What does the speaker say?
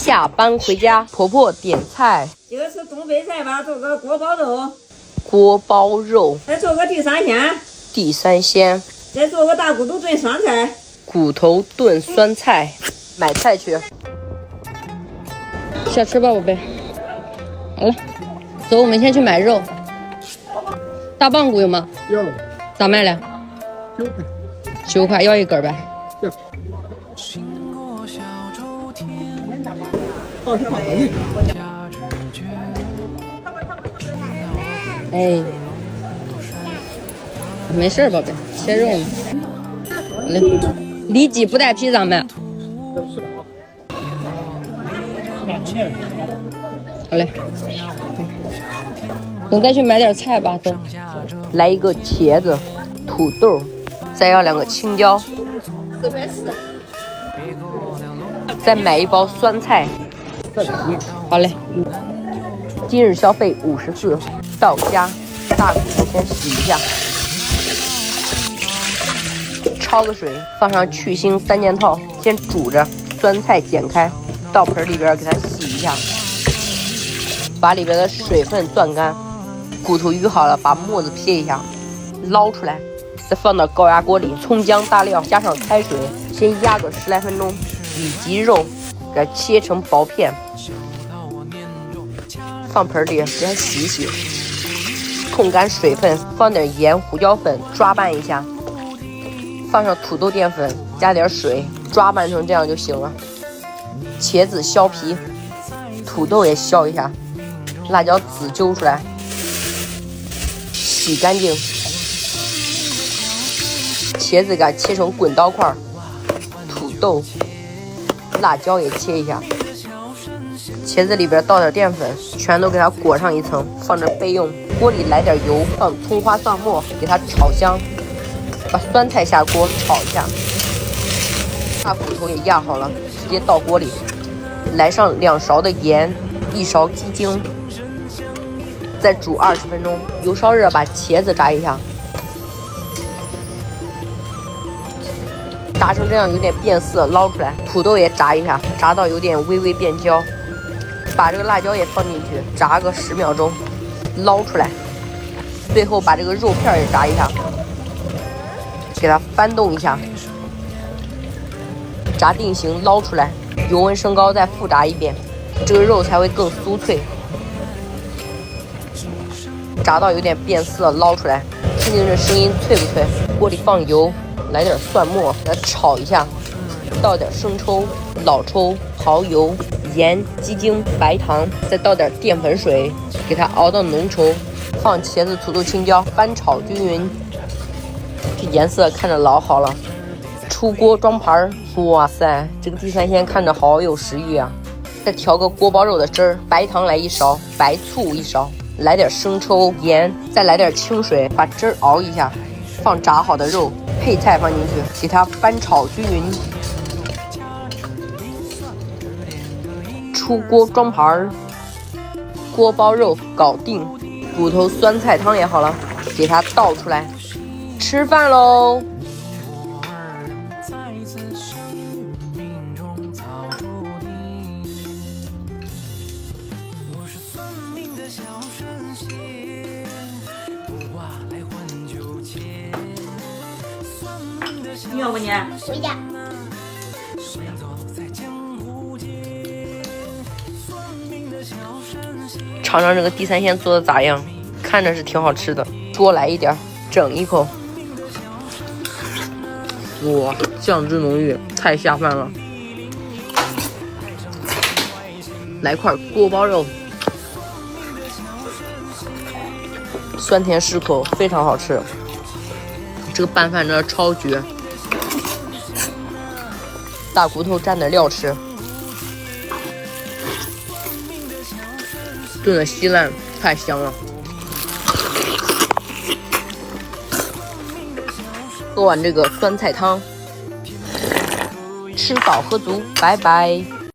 下班回家，婆婆点菜。这个是东北菜吧，做个锅包肉。锅包肉。再做个地三鲜。地三鲜。再做个大骨头炖酸菜。骨头炖酸菜。买菜去。下吃吧，宝贝。好了，走，我们先去买肉。大棒骨有吗？有。咋卖了？9块。9块，要一根呗。要。20块一。哎，没事，宝贝，切肉呢。来，里脊不带皮咋卖？好嘞，我再去买点菜吧，走。来一个茄子、土豆，再要2个青椒，440。再买一包酸菜。好嘞。今日消费54。到家，大骨头先洗一下，焯个水，放上去腥3件套，先煮着。酸菜剪开，倒盆里边给它洗一下，把里边的水分攥干。骨头煨好了，把沫子撇一下，捞出来，再放到高压锅里，葱姜大料加上开水，先压个10来分钟。里脊肉给它切成薄片，放盆里给它洗一洗，控干水分，放点盐、胡椒粉抓拌一下，放上土豆淀粉，加点水，抓拌成这样就行了。茄子削皮，土豆也削一下，辣椒籽揪出来，洗干净。茄子给它切成滚刀块，土豆、辣椒也切一下。茄子里边倒点淀粉，全都给它裹上一层，放着备用。锅里来点油，放葱花蒜末，给它炒香。把酸菜下锅炒一下，大骨头也压好了，直接倒锅里，来上2勺的盐，1勺鸡精，再煮20分钟。油烧热，把茄子炸一下，炸成这样有点变色，捞出来。土豆也炸一下，炸到有点微微变焦。把这个辣椒也放进去，炸个10秒钟，捞出来。最后把这个肉片也炸一下，给它翻动一下，炸定型，捞出来。油温升高，再复炸一遍，这个肉才会更酥脆。炸到有点变色，捞出来，听听这声音脆不脆？锅里放油，来点蒜末，给它炒一下，倒点生抽、老抽、蚝油、盐、鸡精、白糖，再倒点淀粉水，给它熬到浓稠。放茄子、土豆、青椒，翻炒均匀。这颜色看着老好了。出锅装盘，哇塞，这个地三鲜看着好有食欲啊！再调个锅包肉的汁儿，白糖来1勺，白醋1勺，来点生抽、盐，再来点清水，把汁儿熬一下。放炸好的肉，配菜放进去，给它翻炒均匀。出锅装盘，锅包肉搞定。骨头酸菜汤也好了，给它倒出来，吃饭喽！你要不你？回家。尝尝这个地三鲜做的咋样？看着是挺好吃的，多来一点，整一口。哇，酱汁浓郁，太下饭了。来块锅包肉，酸甜适口，非常好吃。这个拌饭真的超绝，大骨头蘸点料吃。炖的稀烂，太香了。喝完这个酸菜汤，吃饱喝足，拜拜。